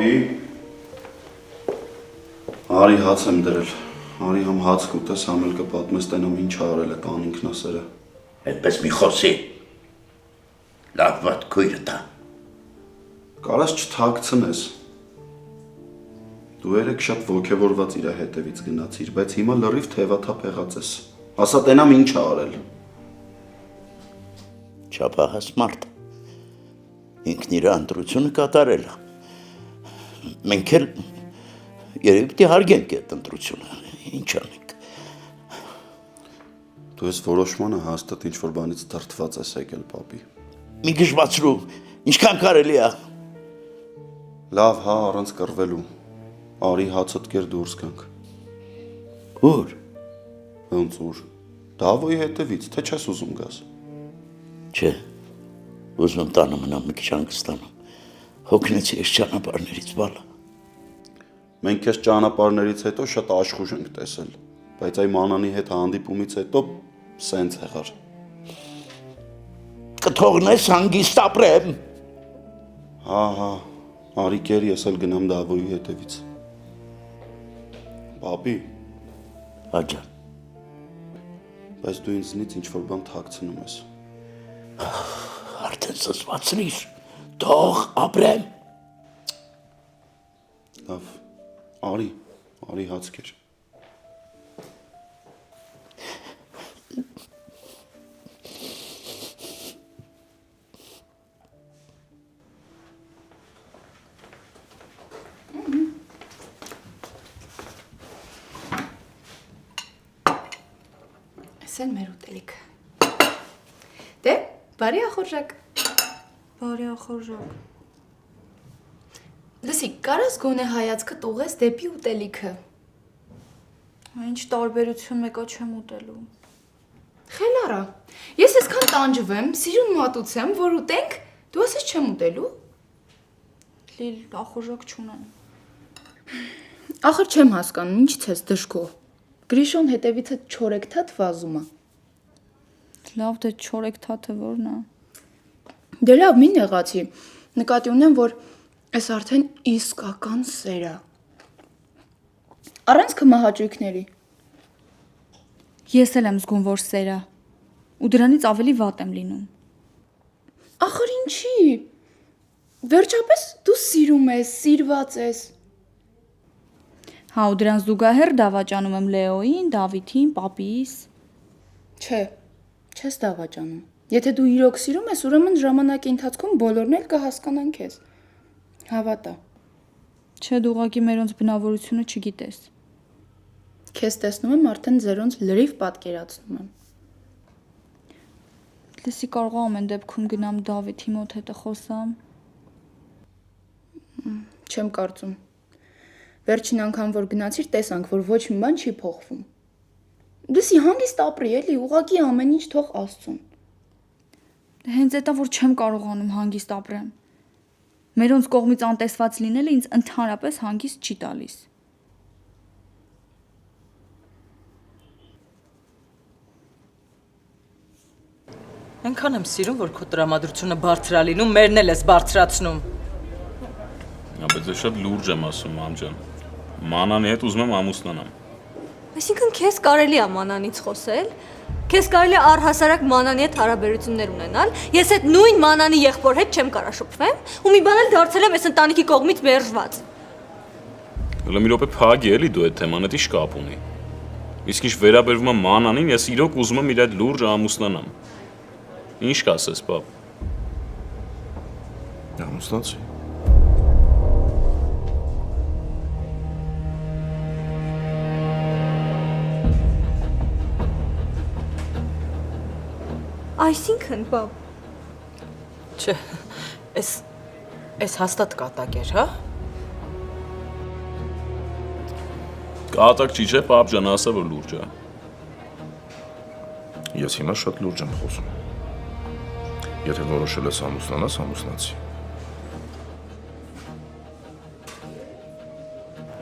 Պապի, արի հաց եմ դրել, արի համ հաց կուտես, համ էլ կպատմես տենամ ինչ արել է տան ինքնասերը։ Այդպես մի խոսի, լավ վատ քույրը տա։ Կարաս չթաքցնես։ Դու երեք շատ ոգևորված իր հետևից գնացիր, բայց հիմա լրիվ թևաթափ եղած ես։ Ասա տենամ ինչ արել։ Չափահաս մարդ, ինքն իր ընտրությունը կատարել է։ Մենք էլ երևի պիտի հարգենք այդ ընտրությունը, ինչ անենք։ Դու ես որոշմանը հաստատ ինչ-որ բանից դրդված ես եկել, պապի։ Մի գժվացրու, ինչքան կարելի է։ Լավ, հա, առանց կռվելու։ Արի հացդ կեր դուրս գանք։ Ուր։ Ոնց ուր։ Դավոյի հետևից, թե չես ուզում գաս։ Չէ, ուզում եմ տանը մնամ մի քիչ հանգստանամ։ Հոգնեցի այս ճանապարհներից բալա։ Մենք քեզ ճանապարհներից հետո շատ աշխուժ ենք տեսել, բայց այ մանանի հետ հանդիպումից հետո սենց եղար։ Կթողնես հանգիստ ապրեմ։ Հա, արի կեր ես էլ գնամ Դավոյի հետևից։ Պապի, Աջան, բայց դու ինձնից ինչ-որ բան թաքցնում ես։ արդեն զզվացրիր, թող ապրեմ։ Լավ, արի հաց կեր։ Սեն մեր ուտելիքը։ Դե, բարի ախորժակ։ Բարի ախորժակ։ Լսի, կարաս գոնե հայացքդ ուղես դեպի ուտելիքը։ Ինչ տարբերություն մեկա չեմ ուտելու։ Խելարա, ես այսքան տանջվեմ, սիրուն մատուցեմ, որ ուտենք, դու ասես չեմ ուտելու։ Լիլ, ախորժակ չունեմ։ Ախր չեմ հասկանում, ինչից ես դժգոհ։ Գրիշոն հետևից այդ չորեքթաթ վազում է։ Լավ, դե չորեքթաթը որն է։ Դե լավ, մի նեղացի։ Նկատի ունեմ, որ այս արդեն իսկական սեր է։ Առանց քմահաճույքների։ Ես էլ եմ զգում, որ սեր է։ Ու դրանից ավելի վատ եմ լինում։ Ախր ինչի։ Վերջապես դու սիրում ես, սիրված ես։ Հա, ու դրան զուգահեռ դավաճանում եմ Լեոյին, Դավիթին, պապիս։ Չէ, չես դավաճանում։ Եթե դու իրոք սիրում ես, ուրեմն ժամանակի ընթացքում բոլորն էլ կհասկանան քեզ։ Հավատա։ Չէ, դու ուղղակի մերոնց բնավորությունը չգիտես։ Քեզ տեսնում եմ արդեն ձերոնց լրիվ պատկերացնում եմ։ Լսի, կարողամ են դեպքում գնամ Դավիթի մոտ հետը խոսամ։ Չեմ կարծում։ Վերջին անգամ որ գնացիր, տեսանք, որ ոչ մի բան չի փոխվում։ Դեսի հանգիստ ապրի, էլի, ուղղակի ամեն ինչ թող Աստծուն։ Հենց էտա որ չեմ կարողանում հանգիստ ապրեմ։ Մերոնց կողմից անտեսված լինելը ինձ ընդհանրապես հանգիստ չի տալիս։ Այնքան եմ սիրում, որ քո տրամադրությունը բարձր է լինում, մերն էլ ես բարձրացնում։ Բայց ես շատ լուրջ եմ ասում, մամ ջան։ Մանանի հետ ուզում եմ ամուսնանամ։ Այսինքն քեզ կարելի է մանանից խոսել, քեզ կարելի է առհասարակ մանանի հետ հարաբերություններ ունենալ, ես այդ նույն մանանի եղբոր հետ չեմ կարա շփվեմ, ու մի բան էլ դարձել եմ այս ընտանիքի կողմից մերժված։ Հələ մի րոպե փագի էլի դու այդ թեման, դա ի՞նչ կապ ունի։ Իսկ ինչ վերաբերվում է մանանին, ես իրոք ուզում եմ իր այդ լուրջ ամուսնանամ։ Ինչ կասես, պապ։ Ամուսնացի։ Այսինքն, պապ։ Չէ, այս հաստատ կատակ էր, հա։ Կատակ չի չէ, պապ ջան, ասա որ լուրջ է։ Ես հիմա շատ լուրջ եմ խոսում։ Եթե որոշել ես ամուսնանաս, ամուսնացի։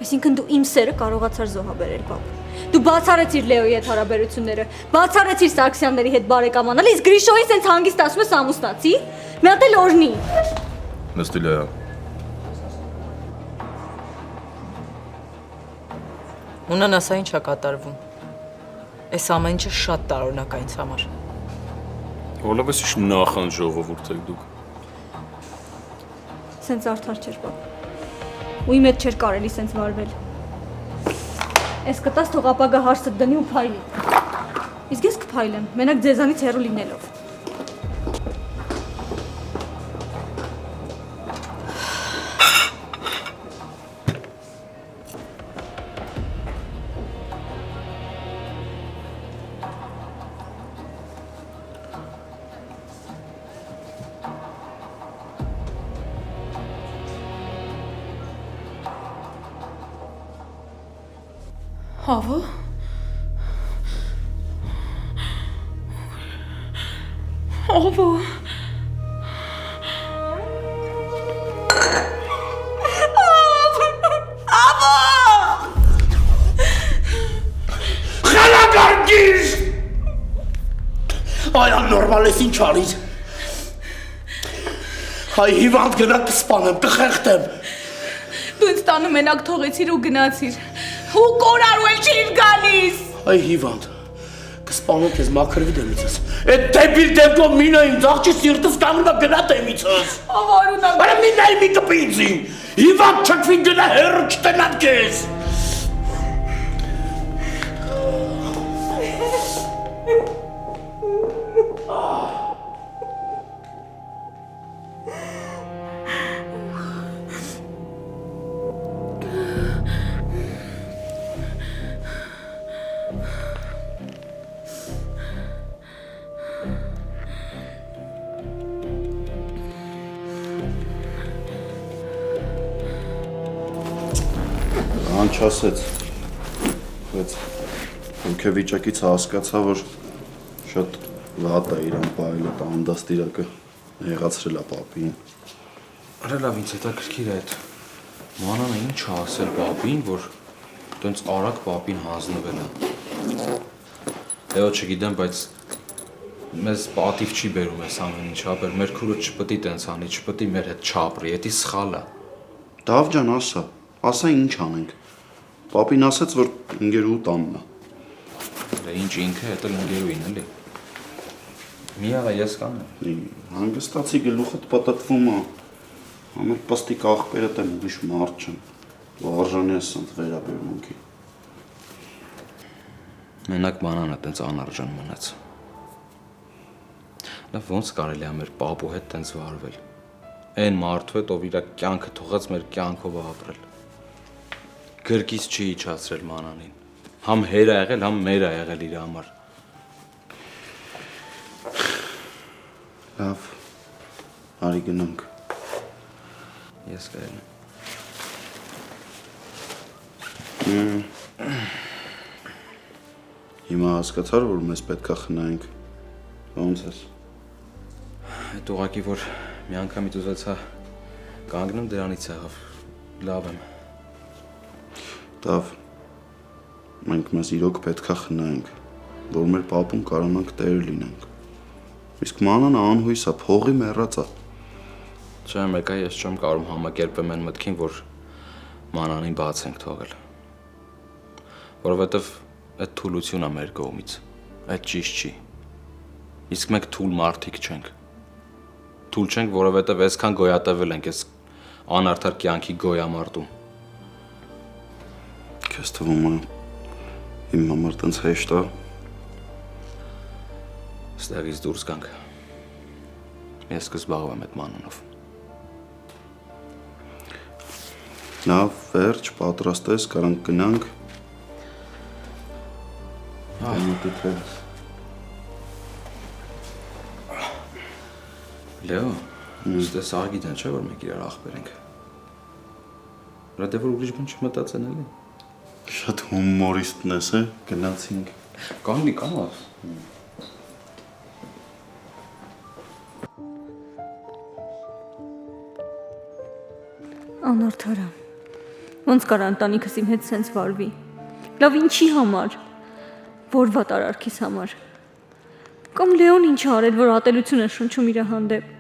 Այսինքն դու իմ սերը կարողացար զոհաբերել, պապ։ Դու բացառեցիր Լեոյի հետ հարաբերությունները, բացառեցիր Սարգսյանների հետ բարեկամանալ, իսկ Գրիշոյին սենց հանգիստ ասում ես ամուսնացի։ Մի հատ էլ օրհնի։ Նստի Լեա։ Ունան ասա ինչ է կատարվում։ Այս ամեն ինչը շատ տարօրինակ է ինձ համար։ Որովհետեւ ինչ նախանձ ժողովուրդ եք դուք։ Սենց արդար չէր բա։ Ու իմ հետ չէր կարելի սենց վարվել։ Այս կտած թող ապագա հարցը դնի ու փայլի։ Իսկ ես կփայլեմ, մենակ ձեզանից հեռու լինելով։ Հավո։ Հավո։ Խելագարգիր։ Այ աննորմալ ես ինչ արիր։ Այ հիվանդ գնա կսպանեմ, կխեղդեմ։ Դու ինձ տանը մենակ թողեցիր ու գնացիր։ Ու կորարու էլ չէիր գալիս։ Այ հիվանդ, կսպանեմ քեզ մաքրվի դեմիցս։ Այդ դեպիլ դեպքով մինը ինձ աղջի սիրտս կանգնում է գնա դեմիցս։ Ավարունա։ Արա մինայի մի կպինցի։ Հիվանդ չքվին գնա հեռու չտնամ քեզ։ Չասեց, բայց հոգեվիճակից հասկացա, որ շատ վատ է իրան պահել այդ անդաստիրակը եղացրել է պապին։ Արա լավ ինձ հետաքրքիր է այդ մանանը ինչ է ասել պապին, որ տենց արագ պապին հանձնվել է։ Դե չգիտեմ, բայց մեզ պատիվ չի բերում այս ամեն ինչը, ապեր մեր քուրը չպետք է տենց անի, չպետք է մեր հետ չապրի, դա սխալ է։ Դավ ջան, ասա ինչ անենք։ Պապին ասեց, որ ինգերու տանն է։ Դե ինչ ինքը հետը ինգերուին էլի։ Մի աղա ես կանեմ։ Հանգստացի գլուխդ պատտվում է։ Ամեն պստիկ աղբերդ եմ ուրիշ մարդ չեմ։ Արժանի ես սենց վերաբերմունքի։ Մենակ մանանը տենց անարժան մնաց։ Լավ ոնց կարելի է մեր պապու հետ տենց վարվել։ Այն մարդու հետ, ով իր կյանքը թողած մեր կյանքով ապրել։ Գրկից չի իջացրել մանանին։ Համ հեր ա եղել, համ մեր ա եղել իր համար։ Լավ, արի գնանք։ Ես գայել եմ։ Հիմա հասկացար, որ մեզ պետք է խնայենք։ Ոնց ես։ Այդ ուղղակի, որ մի անգամից ուզեցա կանգնեմ, դրանից եղավ։ Լավ եմ։ Դավ, մենք մեզ իրոք պետք է խնայենք, որ մեր պապուն կարողանանք տեր լինենք։ Իսկ մանան անհույս է, փողի մեռած է։ Չէ, մեկա ես չեմ կարող համակերպեմ այն մտքին, որ մանանին բաց ենք թողել։ Որովհետև այդ թուլությունն է մեր կողմից, այդ ճիշտ չի։ Իսկ մենք թուլ մարդիկ չենք։ Թուլ չենք, որովհետև այսքան գոյատևել ենք այս անարդար կյանքի գոյամարտում։ Քեզ թվում է իմ համար տենց հեշտ է։ Ստեղից դուրս գանք։ Ես կզբաղվեմ այդ մանանով։ Լավ, վերջ, պատրաստ ես, կարանք գնանք։ Լեո, ստե սաղ գիտեն չէ, որ մենք իրար աղբեր ենք։ Վրա դե որ ուրիշ բան չմտածեն էլի։ Շատ հումորիստն ես, գնացինք։ Կանգնի, կամաս։ Անարդարա, ոնց կար ընտանիքս իմ հետ սենց վարվի։ Լավ ինչի համար, որ վատ արարքիս համար։ Կամ Լեոն ինչ արել, որ ատելություն է շնչում իր հանդեպ։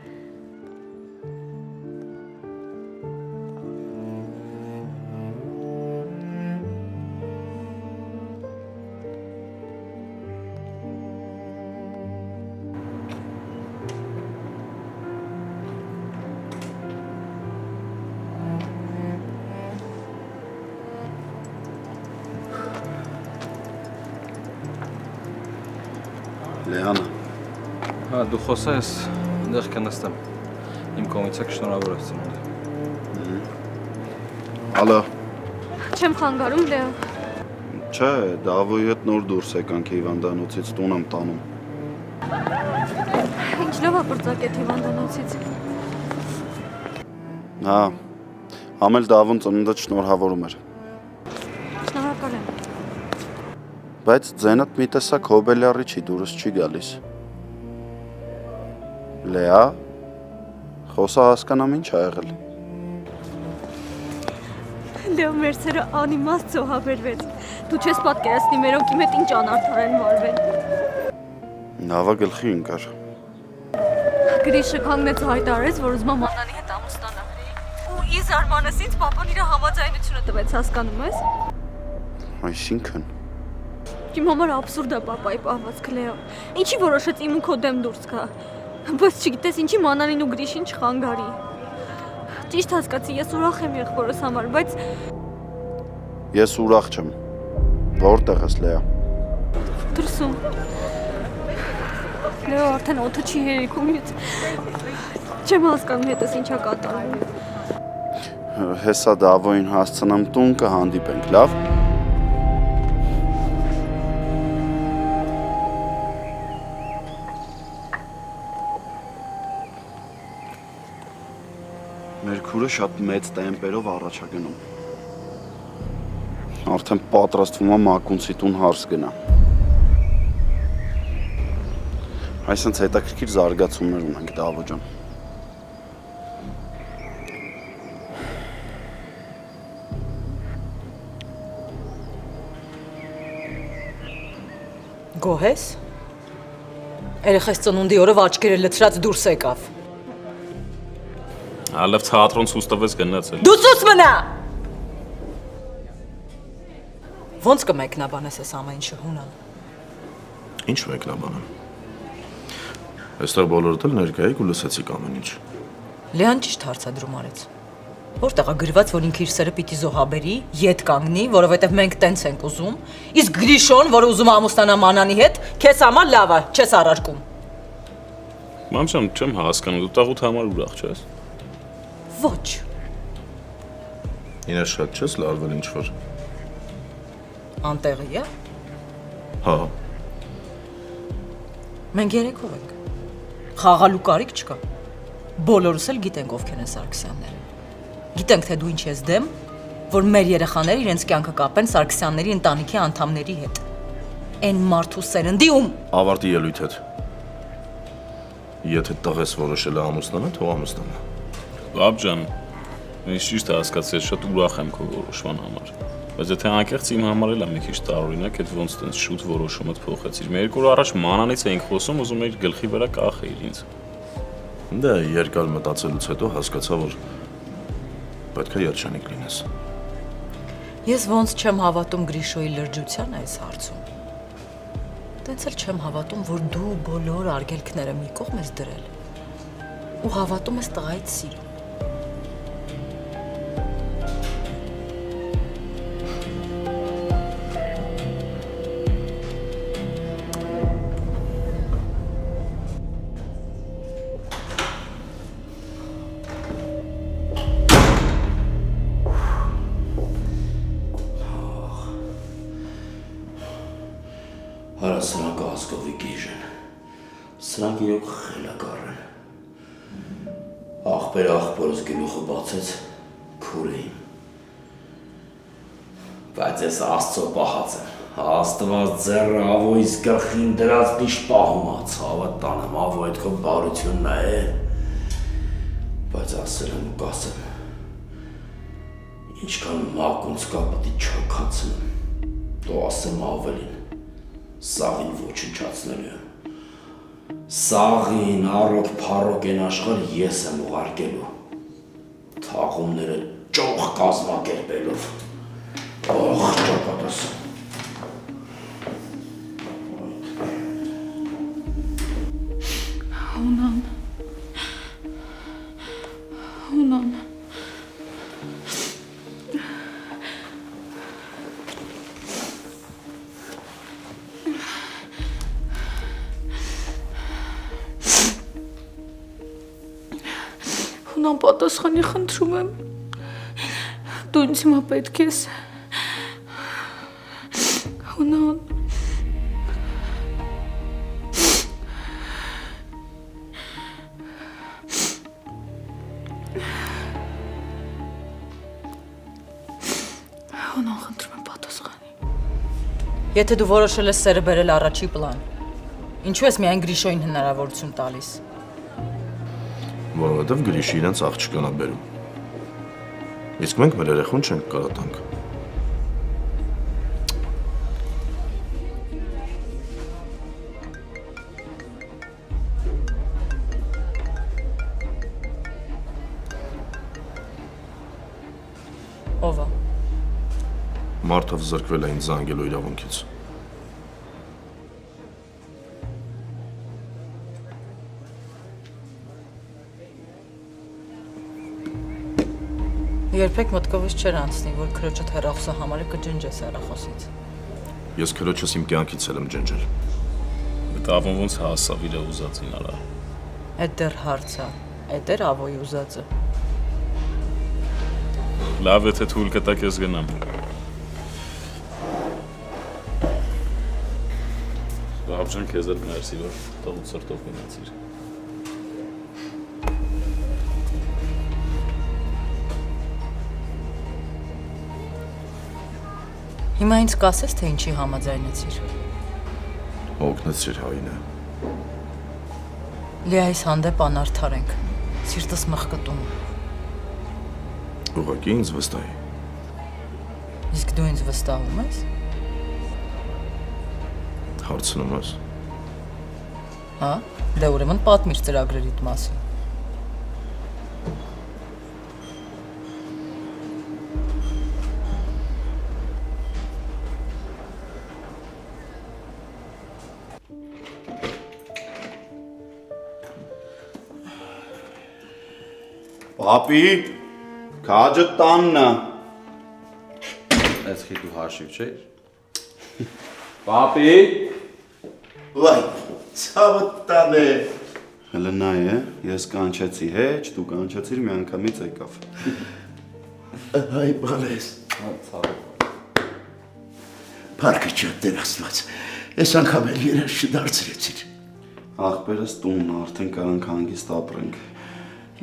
Լեանը։ Հա, դու խոսես, այնտեղ կնստեմ։ Իմ կողմից եք շնորհավոր ես ծնունդը։ Ալո։ Չեմ խանգարում, Լեո։ Չէ, Դավոյի հետ նոր դուրս եկանք հիվանդանոցից տուն եմ տանում։ Ինչ լավ է բրծակետ հիվանդանոցից։ Հա, համել Դավոն ծնունդը շնորհավորում էր։ Շնորհակալ եմ։ Բայց ձենդ մի տեսակ հոբելյարի չի դուրս չի գալիս։ Լեա, խոսա հասկանամ ինչ ա եղել։ Լեո մերսերը անիմաստ զոհաբերվեց։ Դու չես պատկերացնի մեր օգի հետ ինչ անարդար են վարվել։ Նավա գլխի ընկար։ Գրիշը կանգնեց ու հայտարարեց, որ ուզում է Մանանի հետ ամուսնանա։ Ու ի զարմանս ինձ պապան իր համաձայնությունը տվեց, հասկանում ես։ Այսինքն։ Իմ համար աբսուրդ է պապայի պահվածքը, Լեո։ Ինչի որոշեց իմ ու քո դեմ դուրս գա։ Բայց չգիտես ինչի Մանանին ու Գրիշին չխանգարի։ Ճիշտ հասկացի, ես ուրախ եմ եղբորս համար, բայց Ես ուրախ չեմ։ Որտեղ ես Լեա։ դրսում։ Լեո արդեն օդը չի հերիքում ինձ։ Չեմ հասկանում հետս ինչա կատարվում։ Հեսա Դավոյին հասցնեմ տուն կհանդիպենք, լավ։ Մեր քուրը շատ մեծ տեմպերով առաջ է գնում։ Արդեն պատրաստվում է մակունցի տուն հարս գնա։ Այսինքն հետաքրքիր զարգացումներ ունենք Դավո ջան։ Գոհես։ Երեխես ծնունդի օրը աչքերը լցրած դուրս եկավ։ Ալավ թատրոն ցույց տվեց գնացել։ Դու ցույց մնա։ Ոնց կմեկնաբանես այս ամեն ինչը հունան։ Ինչ մեկնաբանեմ։ Այստեղ բոլորդ էլ ներկա եք ու լսեցիք ամեն ինչ։ Լեան ճիշտ հարցադրում արեց։ Որտեղ է գրված, որ ինքը իր սերը պիտի զոհաբերի, ետ կանգնի, որովհետև մենք տենց ենք ուզում, իսկ Գրիշոն, որը ուզում է ամուսնանա Մանանի հետ, քեզ համար լավ է, չես առարկում։ Մամշան, չեմ հասկանում, դու տաղուտ համար ուրախ չես։ Ոչ։ Ինա շատ չես լարվել ինչ-որ։ Անտեղի է։ Հա։ Մենք երեքով ենք։ Խաղալու կարիք չկա։ Բոլորս էլ գիտենք ովքեր են Սարգսյանները։ Գիտենք թե դու ինչ ես դեմ, որ մեր երեխաները իրենց կյանքը կապեն Սարգսյանների ընտանիքի անդամների հետ։ Այն մարդու սերնդի ում Ավարտի ելույթ հետ։ Եթե տղես որոշել է ամուսնանա, թող ամուսնանա։ Լավ ջան, ես ճիշտ հասկացի, շատ ուրախ եմ քո որոշման համար։ Բայց եթե անկեղծ իմ համար էլ է մի քիչ տարօրինակ, այդ ոնց տենց շուտ որոշումդ փոխեցիր։ Մի երկու օր առաջ Մանանից էինք խոսում, ուզում էիր գլխի վրա կախեիր ինձ։ Դա երկար մտածելուց հետո հասկացա, որ պետք է երջանիկ լինես։ Ես ոնց չեմ հավատում Գրիշոյի լրջությանը այս հարցում։ Տենց էլ չեմ հավատում, որ դու բոլոր արգելքները մի կողմ ես դրել ու հավատում ես տղայից սիրո։ Հարա սրանք ասկովի գիժ են, սրանք իրոք խելագար են։ Աղբորս գլուխը բացեց քուրը իմ։ Բայց ես Աստծո պահած եմ, Աստված ձեռը ավոյիս գլխին դրած միշտ պահում ա, ցավը տանեմ, ավո այդ քո բարությունն է, բայց ասել եմ ու կասեմ, ինչքան մակունց կա պիտի չոքացնեմ, դու ասեմ ավելին, սաղին ոչնչացնելու եմ, սաղին առոք փառոք են աշխար ես եմ ուղարկելու, թաղումները ճոխ կազմակերպելով, ճակատս։ Հունան։ Հուն անպատասխանի խնդրում եմ։ Դու ինձ հիմա պետք ես։ Հունան։ Հունան, խնդրում եմ պատասխանի։ Եթե դու որոշել ես սերը բերել առաջի պլան, ինչու ես միայն Գրիշոյին հնարավորություն տալիս։ Որովհետև Գրիշը իրենց աղջկան է բերում։ Իսկ մենք մեր երեխուն չենք կարա տանք։ Ով է։ Մարդով զրկվել է ինձ զանգելու իրավունքից։ Երբեք մտքովից չէր անցնի, որ քրոջդ հեռախոսը համարի կջնջես հեռախոսից։ Ես քրոջս իմ կյանքից էլ եմ ջնջել։ Մտավում ոնց հասավ իր ուզածին արա։ Էդ դեռ հարց է, էդ էր ավոյի ուզածը։ Լավ է թե թույլ կտակ ես գնամ։ Բաբջան քեզ էլ մերսի, որ տղուց սրտով գնացիր։ Հիմա ինձ կասես, թե ինչի համաձայնեցիր։ Օգնեցիր Հայինը։ Լիայիս հանդեպ անարդար ենք, սիրտս մխկտում։ Ուղղակի ինձ վստահի։ Իսկ դու ինձ վստահում ես։ Հարցնում ես։ Հա, դե ուրեմն պատմիր ծրագրերիդ մասին։ Պապի, քաջը տաննա։ Այս խիտ ու հաշիվ չէր։ Պապի։ Վայ, ցավը տան է։ Հələ նայ է, ես կանչեցի հեչ, դու կանչեցիր մի անգամից եկավ։ Այ բալես։ Փառքը շատ դեր Աստված։ Այս անգամ էլ երես չդարձրեցիր։ Ախպերս տունն արդեն կարանք հանգիստ ապրենք։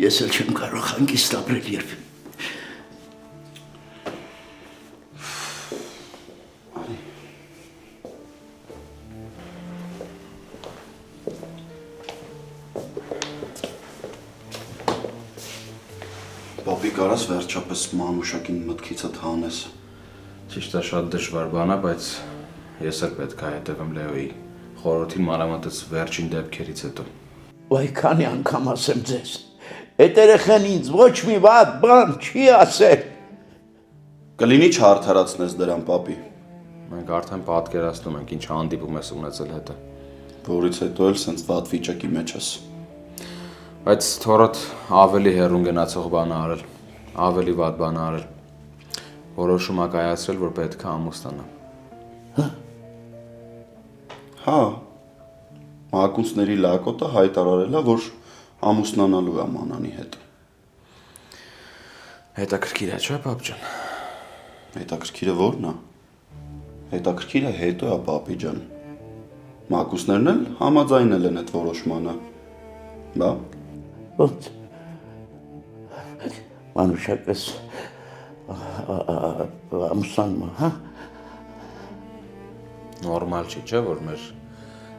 Ես էլ չեմ կարող հանգիստ ապրել երբ։ Պապի կարաս վերջապես մանուշակին մտքիցդ հանես։ Ճիշտ է, շատ դժվար բան է, բայց ես էլ պետք է հետևեմ Լեոյի խորհրդին մանրամասն վերջին դեպքերից հետո։ Վայ, քանի անգամ ասեմ ձեզ։ Այդ երեխան ինձ ոչ մի վատ բան չի ասել։ Կլինի չարդարացնես դրան, պապի։ Մենք արդեն պատկերացնում ենք ինչ հանդիպում ես ունեցել հետը։ Որից հետո էլ սենց վատ վիճակի մեջ ես։ Բայց թորդ ավելի հեռուն գնացող բան է արել, ավելի վատ բան է արել։ Որոշում ա կայացրել, որ պետք է ամուսնանա։ Հա։ Մակունցների լակոտը հայտարարել է, որ ամուսնանալու է Մանանի հետ։ Հետաքրքիր է, չէ՞, պապ ջան։ Հետաքրքիրը ո՞րն է։ Հետաքրքիրը հետո է, պապի ջան։ Մակունցներն էլ համաձայնել են այդ որոշմանը։ Բա։ Ոնց։ Մանուշակս ամուսնանում է, հա։ Նորմալ չի, չէ՞, որ մեր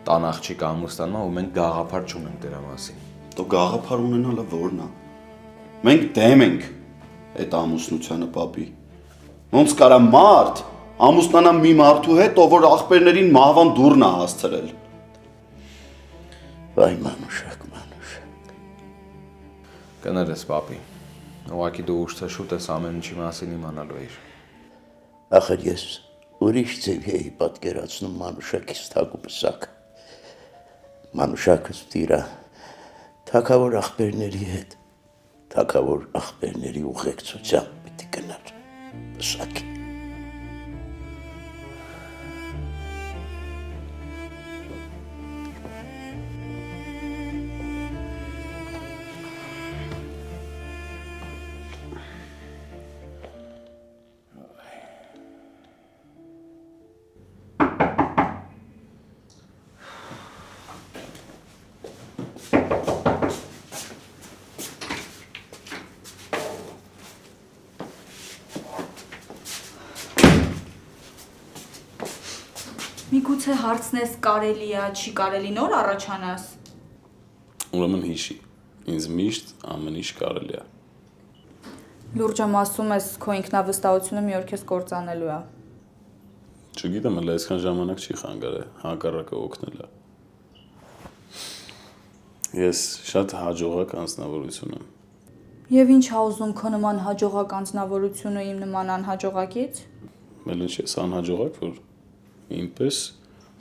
տան աղջիկը ամուսնանում է ու մենք գաղափար չունենք դրա մասին։ Դու գաղափար ունենալը ո՞րն է։ Մենք դեմ ենք այդ ամուսնությանը, պապի։ Ոնց կարա մարդ ամուսնանա մի մարդու հետ, ով որ աղբերներին մահվան դուրն է հասցրել։ Վայ մանուշակ։ Կներես, պապի։ Ուղղակի դու ուշ թե շուտ ես ամեն ինչի մասին իմանալու էիր։ Ախր ես ուրիշ ձև էի պատկերացնում մանուշակից թագուպսակ։ Մանուշակս դիրա թագավոր աղբերների հետ, թագավոր աղբերների ուղեկցությամբ պիտի գնար պսակի։ գուցե հարցնես կարելի է, չի կարելի նոր առաջանաս։ Ուրեմն հիշի, ինձ միշտ ամեն ինչ կարելի է։ Լուրջ եմ ասում ես, քո ինքնավստահությունը մի օր քեզ կործանելու է։ Չգիտեմ, էլ այսքան ժամանակ չի խանգարել, հակառակը օգնել է։ Ես շատ հաջողակ անձնավորություն եմ։ Եվ ինչ ա ուզում քո նման հաջողակ անձնավորությունը իմ նման անհաջողակից։ Մելն ես անհաջողակ, որ ինպես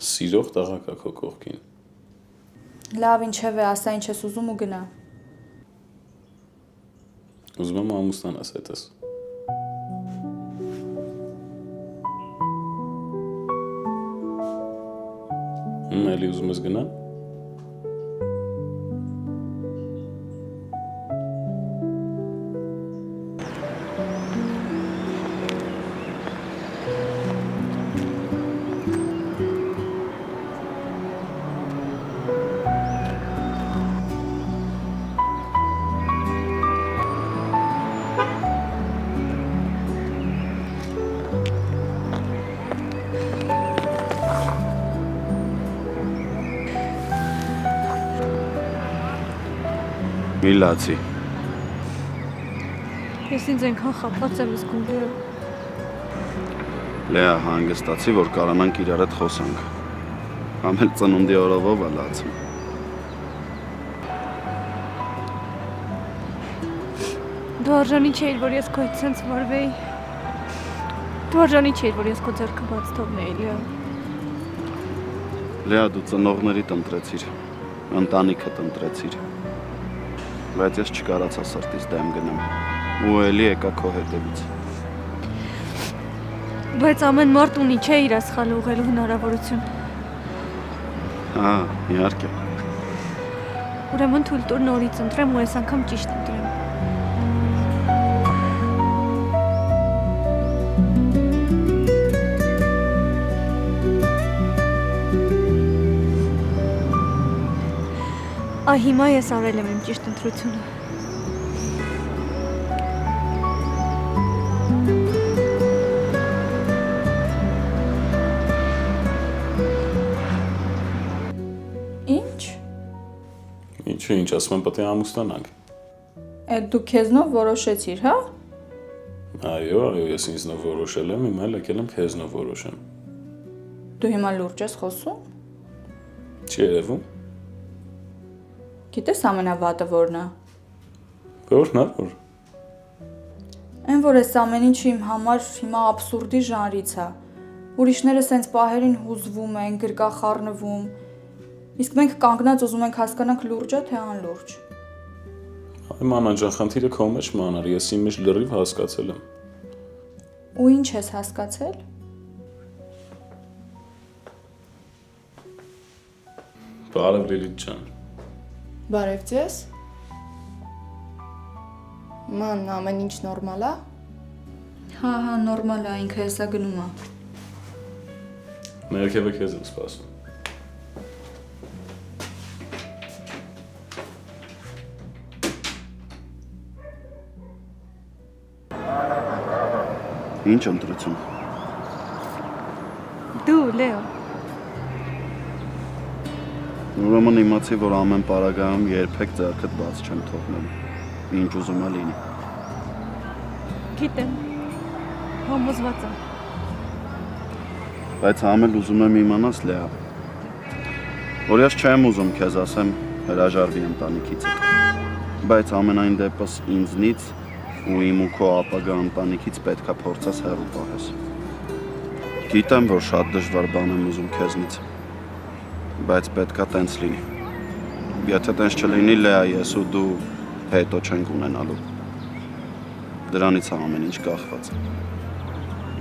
սիրող տղա կա քո կողքին։ Լավ, ինչև է, ասա ինչ ես ուզում ու գնա։ Ուզում եմ ամուսնանաս հետս։ Էլի ուզում ես գնա։ Մի լացի։ Ես ինձ այնքան խաբված եմ զգում, Լեո։ Լեա, հանգստացի, որ կարողանանք իրար հետ խոսանք։ Կամ էլ ծնունդի օրով է լացում։ Դու արժանի չէիր, որ ես քո հետ սենց վարվեի։ Դու արժանի չէիր, որ ես քո ձեռքը բաց թողնեի, Լեո։ Լեա, դու ծնողներիդ ընտրեցիր, ընտանիքդ ընտրեցիր։ Բայց ես չկարացա սրտից դեմ գնամ, ու էլի եկա քո հետևից։ Բայց ամեն մարդ ունի չէ իր սխալը ուղղելու հնարավորություն։ Հա, իհարկե։ Ուրեմն թույլ տուր նորից ընտրեմ ու այս անգամ ճիշտ ընտրեմ։ Հիմա ես արել եմ իմ ճիշտ ընտրությունը։ Ինչ։ Ինչու, ինչ ասում եմ, պետք է ամուսնանանք։ Այդ դու քեզնով որոշեցիր, հա։ Այո, ես ինձնով որոշել եմ, հիմա էլ եկել եմ քեզնով որոշեմ։ Դու հիմա լուրջ ես խոսում։ Չի երևում։ Գիտես ամենավատը որն է։ Որն է, որ։ Այն որ այս ամեն ինչը իմ համար հիմա աբսուրդի ժանրից է։ Ուրիշները սենց պահերին հուզվում են, գրկախառնվում։ Իսկ մենք կանգնած ուզում ենք հասկանանք լուրջ է թե անլուրջ։ Այ մանան ջան, խնդիրը քո մեջ մանար, ես իմ մեջ լրիվ հասկացել եմ։ Ու ինչ ես հասկացել։ Բարև Լիլիթ ջան։ Բարև ձեզ։ Ման, ամեն ինչ նորմալ է։ Հա, նորմալ է, ինքը հեսա գնում է։ Ներքևը քեզ եմ սպասում։ Ինչ ընտրություն։ Դու, Լեո։ Ուրեմն իմացի, որ ամեն պարագայում երբեք ձեռքդ բաց չեմ թողնելու։ Ինչ ուզում է լինի։ Գիտեմ։ Համոզված եմ։ Բայց համ էլ ուզում եմ իմանաս, Լեա, որ ես չեմ ուզում քեզ ասեմ հրաժարվի ընտանիքից։ Բայց ամենայն դեպս ինձնից ու իմ ու քո ապագա ընտանիքից պետքա փորձես հեռու պահես։ Գիտեմ, որ շատ դժվար բան եմ ուզում քեզնից, բայց պետքա տենց լինի։ Եթե տենց չլինի, Լեա, ես ու դու հետո չենք ունենալու։ Դրանից է ամեն ինչ կախված։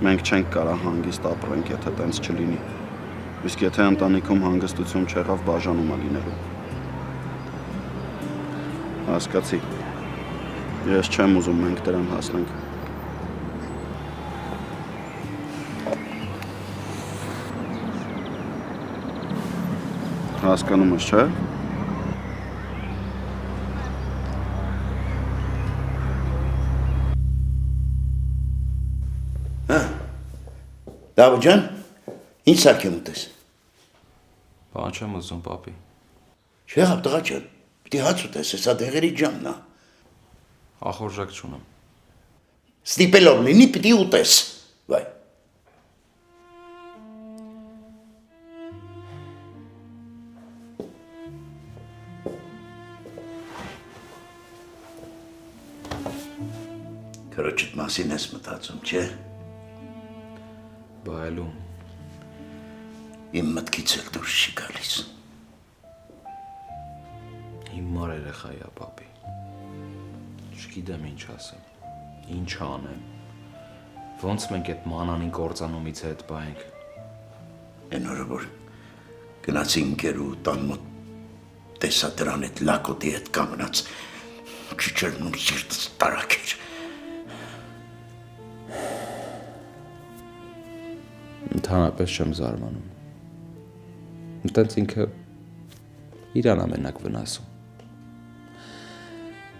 Մենք չենք կարա հանգիստ ապրենք, եթե տենց չլինի։ Իսկ եթե ընտանիքում հանգստություն չեղավ, բաժանում է լինելու։ Հասկացի։ Ես չեմ ուզում մենք դրան հասնենք։ Հասկանում ես, չէ՞։ Դավը ջան, ինչ սարքեմ ուտես։ Բան չեմ ուզում, պապի։ Չեղավ տղա ջան, պիտի հաց ուտես, հեսա դեղերի ջանն է։ Ախորժակ չունեմ։ Ստիպելով լինի պիտի ուտես։ Վայ։ Քրոջիդ մասին ես մտածում, չէ՞։ Բայելու։ Իմ մտքից էլ դուրս չի գալիս։ Հիմար երեխա է, պապի։ Չգիտեմ ինչ ասեմ, ինչ անեմ։ Ոնց մենք այդ մանանին կործանումից հետ բայենք։ Այն օրը որ գնացի ընկերու տան մոտ տեսա դրան այդ լակոտի հետ կանգնած քիչերնում սիրտս տարակ էր։ Ընդհանրապես չեմ զարմանում։ Այդտենց ինքը իրան ամենակ վնասում։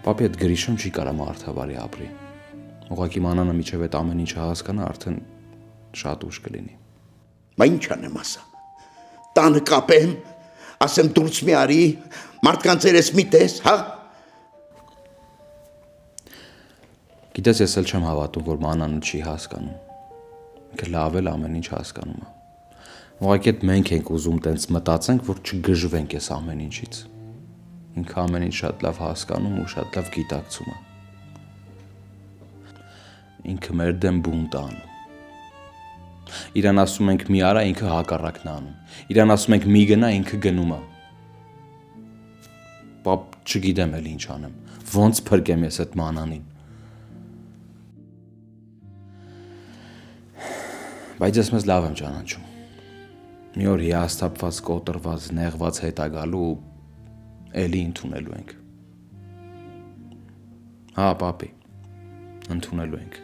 Պապի այդ գրիշում չի կարա մարդավարի ապրի։ Ուղղակի մանանը միջև այդ ամեն ինչը հասկանա, արդեն շատ ուշ կլինի։ Բա ինչ անեմ ասա։ Տանը կապեմ, ասեմ դուրս մի արի, մարդկանց երես մի տես, հա։ Գիտես, ես էլ չեմ հավատում, որ մանանը չի հասկանում։ Ինքը լավ էլ ամեն ինչ հասկանում է։ Ուղղակի այդ մենք ենք ուզում տենց մտածենք, որ չգժվենք այս ամեն ինչից։ Ինքը ամեն ինչ շատ լավ հասկանում ու շատ լավ գիտակցում է։ Ինքը մեր դեմ բունտ է անում։ Իրան ասում ենք մի արա, ինքը հակառակն է անում։ Իրան ասում ենք մի գնա, ինքը գնում է։ Պապ, չգիտեմ էլ ինչ անեմ։ Ոնց փրկեմ ես այդ մանանին։ Բայց ես մեզ լավ եմ ճանաչում։ Մի օր հիասթափված, կոտրված, նեղված հետ է գալու ու էլի ընդունելու ենք։ Հա, պապի, ընդունելու ենք։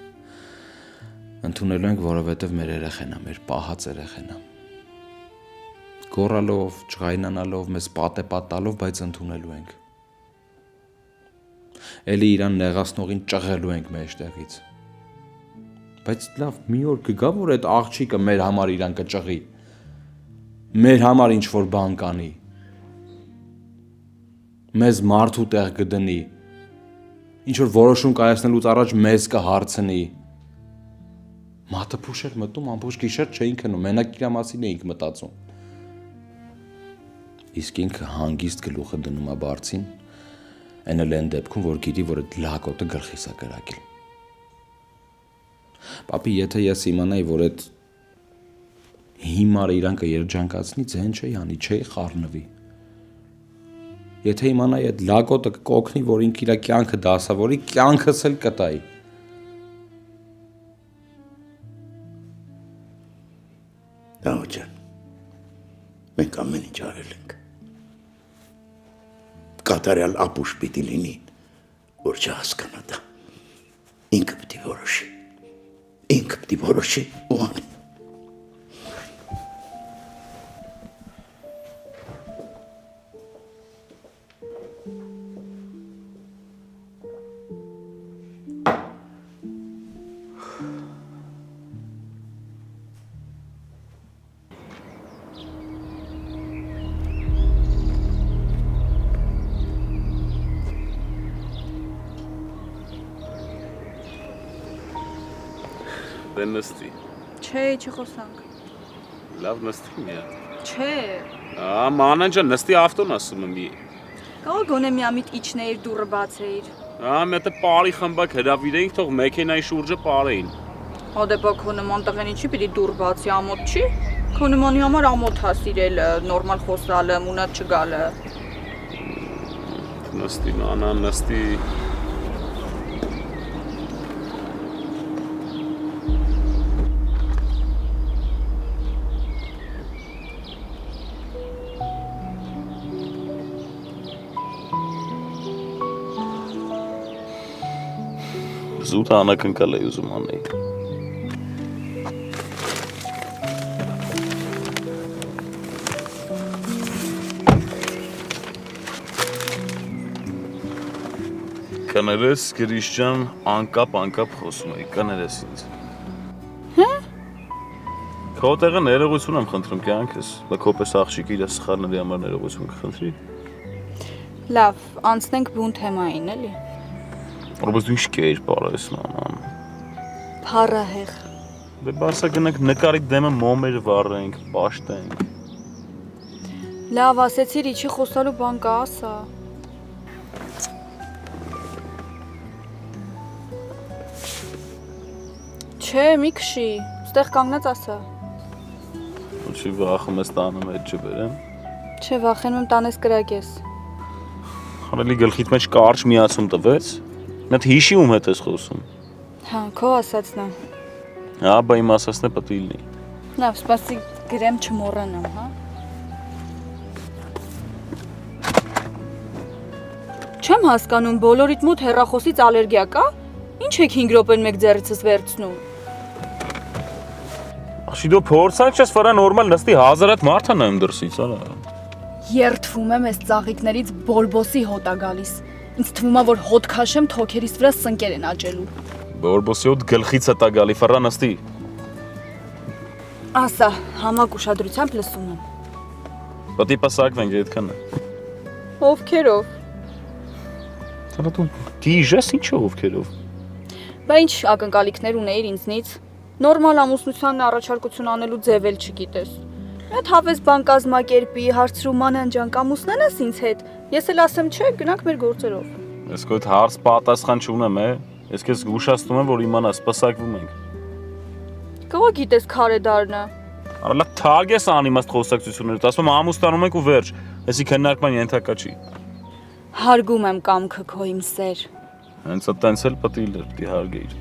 Ընդունելու ենք, որովհետև մեր երեխեն է, մեր պահած երեխեն է։ Գոռալով, ջղայնանալով, մեզ պատտալով, բայց ընդունելու ենք։ Էլի իրան նեղացնողին ճղելու ենք մեջտեղից։ Բայց լավ, մի օր կգա, որ այդ աղջիկը մեր համար իրան կճղի։ Մեր համար ինչ որ բան կանի։ Մեզ մարդու տեղ կդնի։ Ինչ որ որոշում կայացնելուց առաջ մեզ կհարցնի։ Մատը փուշ էր մտնում, ամբողջ գիշեր չէին քնում, մենակ իր մասին էինք մտածում։ Իսկ ինքը հանգիստ գլուխը դնում է բարձին, այն էլ այն դեպքում, որ գիտի, որ այդ լակոտը գլխիս է կրակել։ Պապի, եթե ես իմանայի, որ այդ հիմարը իրան կերջանկացնի, ձեն չէի անի, չէի խառնվի։ Եթե իմանայի այդ լակոտը կօգնի, որ ինքը իր կյանքը դասավորի, կյանքս էլ կտայի։ Դավո ջան, մենք ամեն ինչ արել ենք։ Կատարյալ ապուշ պիտի լինի, որ չհասկանա դա։ Ինքը պիտի որոշի։ Ինքը պիտի որոշի ու անի։ Դե նստի։ Չէ, չխոսանք։ Լավ նստի մի հատ։ Չէ։ Մանան ջան, նստի ավտոն ասում եմ մի։ Կարող գոնե միամիտ իջնեիր դուռը բացեիր։ Մետը պարի խմբակ հրավիրեինք, թող մեքենայի շուրջը պարեին։ Հոդեպա քո նման տղեն ինչի պիտի դուռ բացի, ամոթ չի։ Քո նմանի համար ամոթ է սիրելը, նորմալ խոսալը, մունատ չգալը։ Նստի, մանան, նստի։ Զուտ անակնկալ է ուզում անեի։ Կներես, Գրիշ ջան, անկապ խոսում էի, կներես ինձ։ Քո տեղը ներողություն եմ խնդրում կյանքս, բայց քո պես աղջիկը իր սխալների համար ներողություն կխնդրի։ Լավ, անցնենք բուն թեմային, էլի։ Որպես դու ինչ կերպար ես, մանան։ Փառահեղ։ Դե բասա գնանք նկարի դեմը մոմեր վառենք, պաշտենք։ Լավ, ասեցիր, իջի խոսալու բան կա, ասա։ Չէ, մի քշի, ստեղ կանգնած ասա։ Ինչի վախում ես տանում հետ չբերեմ։ Չէ, վախենում եմ տանես կրակես։ Արելի գլխիդ մեջ կարճ միացում տվեց։ Նա հիշի ում հետ ես խոսում։ Հա, քո ասածն է։ Հա, բա իմ ասածն է պետք է լինի։ Լավ, սպասի գրեմ չմոռանամ, հա։ Չեմ հասկանում, բոլորիդ մոտ հեռախոսից ալերգիա կա։ Ինչ եք 5 րոպեն մեկ ձեռիցս վերցնում։ Ախի դու փորձանք չես վրա նորմալ նստի 1000 հատ մարդ է նայում դրսից, արա։ Երթվում եմ այս ծաղիկներից բորբոսի հոտ է գալիս։ Ինձ թվում է, որ հոտ քաշեմ թոքերիս վրա սնկեր են աճելու։ Բորբոսի հոտ գլխից է տա գալի, վրա նստի։ Ասա, համակ ուշադրությամբ լսում եմ։ Պետք է պասակվենք այդքանը։ Ովքերով։ Սա դու դիժես ինչով ովքերով։ Բա ինչ ակնկալիքներ ունեիր ինձնից։ Նորմալ ամուսնությանն առաջարկություն անելու ձև էլ չգիտես։ Այդ հավես բան կազմակերպի, հարցրու մանան ջան, կամուսնանաս ինձ հետ։ Ես էլ ասեմ, չէ, գնանք մեր գործերով։ Ես քո այդ հարց պատասխան չունեմ, Ես քեզ զգուշացնում եմ, որ իմանաս, սպասակվում ենք։ Կողո գիտես քարե դառնա։ Արա լավ թագ ես անիմաստ խոսակցություններդ, ասում եմ ամուսնանում եք ու վերջ։ Էսի քննարկման ենթակա չի։ Հարգում եմ կամքը քո իմ սեր։ Հենց այդտենց էլ պետք է լրտի հարգեիր։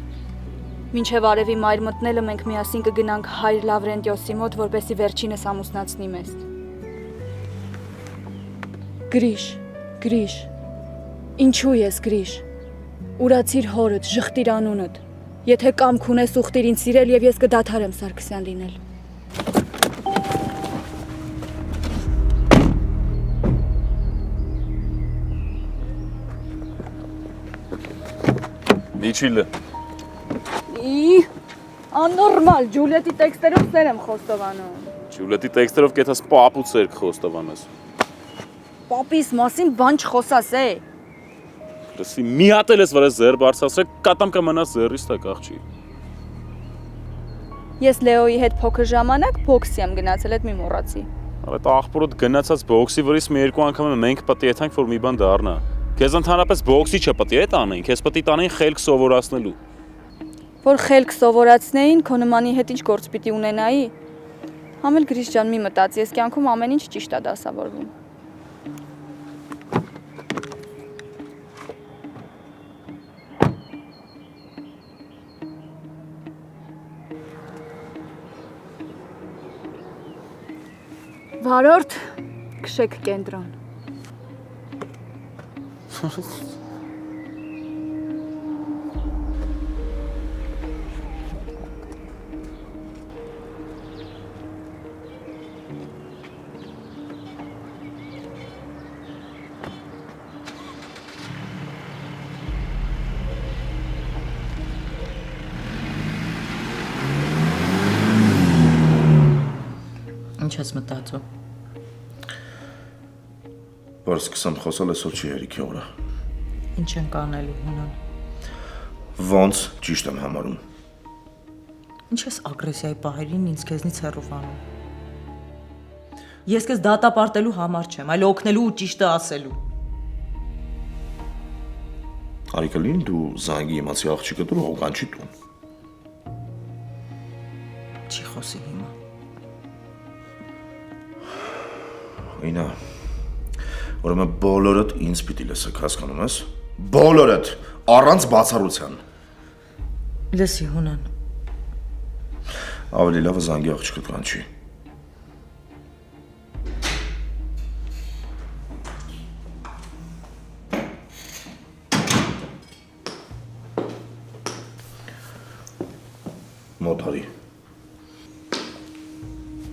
Մինչև արևի մայր մտնելը մենք միասին կգնանք հայր Լավրենտիոսի մոտ, որպեսզի վերջինս ամուսնացնի մեզ։ Գրիշ, ինչու ես Գրիշ։ Ուրացիր հորդ, ժխտիր անունդ։ Եթե կամք ունես ուխտիր ինձ սիրել եւ ես կդադարեմ Սարգսյան լինել։ Միչիլը։ Աննորմալ, Ջուլիետի տեքստերով սեր եմ խոստովանում։ Ջուլիետի տեքստերով կեթաս պապուց սեր կխոստովանես։ Պապիս մասին բան չխոսաս, Լսի, մի հատ էլ ես վրա զեր բարձրացրեք, կատամ կմնաս զերից տակ աղջի։ Ես Լեոյի հետ փոքր ժամանակ բոքսի եմ գնացել, այդ մի մոռացի։ Այդ աղբորդ գնացած բոքսի վրից մի երկու անգամ մենք պետք է եթանք, որ մի բան դառնա։ Քեզ ընդհանրապես բոքսի չպետք է տանենք, քեզ պետք է տանենք խելք սովորացնելու։ Որ խելք սովորացնեին, քո նմանի հետ ինչ գործ պիտի ունենայի։ Համել Գրիշ ջան, մի մտածի, ես կյանքում ամեն ինչ ճիշտ է դասավորվում։ Վարորդ, քշեք կենտրոն։ Ինչ ես մտածում։ Որ սկսեմ խոսալ այսօր չի հերիքի օրը։ Ինչ ենք անելու հունան։ Ոնց ճիշտ եմ համարում։ Ինչ ես ագրեսիայի պահերին ինձ քեզնից հեռուանում։ Ես քեզ դատապարտելու համար չեմ, այլ օգնելու ու ճիշտը ասելու։ Արիկալին դու զանգի իմացի աղջիկը դու հոգանչի տուն։ Չի խոսի հիմա։ Ինա, ուրեմն բոլորդ ինձ պիտի լսեք, հասկանում ես։ Բոլորդ, առանց բացառության։ Լսի հունան։ Ավելի լավ է զանգի աղջիկը կանչի։ Մոտ հարի։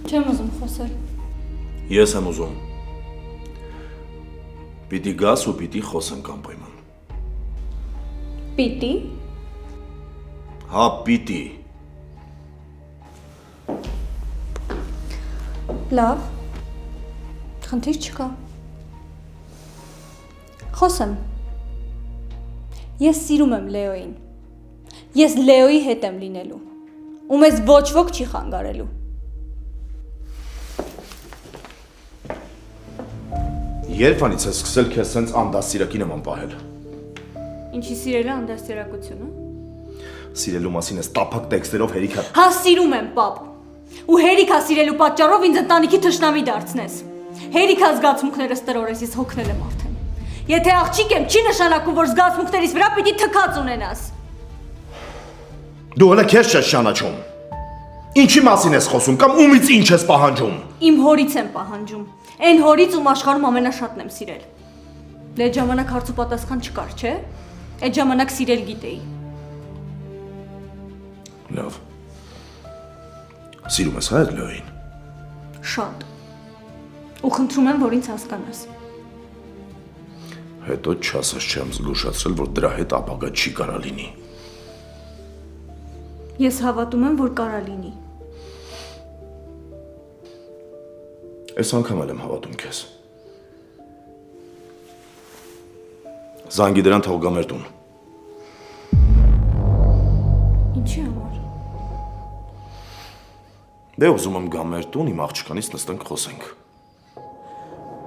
Չեմ ուզում խոսել։ Ես եմ ուզում։ Պիտի գաս ու պիտի խոսենք անպայման։ Պիտի։ Հա, պիտի։ Լավ։ Խնդիր չկա։ Խոսեմ։ Ես սիրում եմ Լեոյին։ Ես Լեոյի հետ եմ լինելու։ Ու մեզ ոչ ոք չի խանգարելու։ Երբանից ես սկսել քեզ սենց անդաստիրակի նման պահել։ Ինչի սիրելը անդաստիարակությունը։ Սիրելու մասին ես տափակ տեքստերով հերիքա։ Հա սիրում եմ, պապ։ Ու հերիքա սիրելու պատճառով ինձ ընտանիքի թշնամի դարձնես։ Հերիքա զգացմունքներս տրորես, ես հոգնել եմ արդեն։ Եթե աղջիկ եմ, չի նշանակում, որ զգացմունքներիս վրա պիտի թքած ունենաս։ Դու հələ քեզ չես ճանաչում։ Ինչի մասին ես խոսում կամ ումից ինչ ես պահանջում։ Իմ հորից եմ պահանջում։ Այն հորից, ում աշխարհում ամենաշատն եմ սիրել։ Դե այդ ժամանակ հարց ու պատասխան չկար, չէ՞։ Այդ ժամանակ սիրել գիտեի։ Լավ։ Սիրում ես հա այդ Լեոյին։ Շատ։ Ու խնդրում եմ, որ ինձ հասկանաս։ Հետո չասած չեմ զգուշացրել, որ դրա հետ ապագա չի կարա լինի։ Ես հավատում եմ, որ կարա լինի։ Այս անգամ էլ եմ հավատում քեզ։ Զանգի դրան թող գա մեր տուն։ Ինչի համար։ Դե ուզում եմ գա մեր տուն, իմ աղջկանից նստենք խոսենք։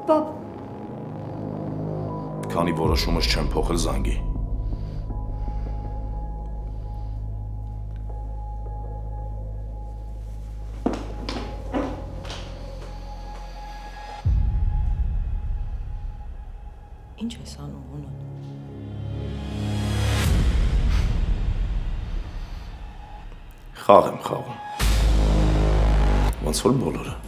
Պապ, Քանի որոշումս չեմ փոխել զանգի։ Ինչ ես անում ունը։ Խաղ եմ խաղում։ Ոնց որ բոլորը։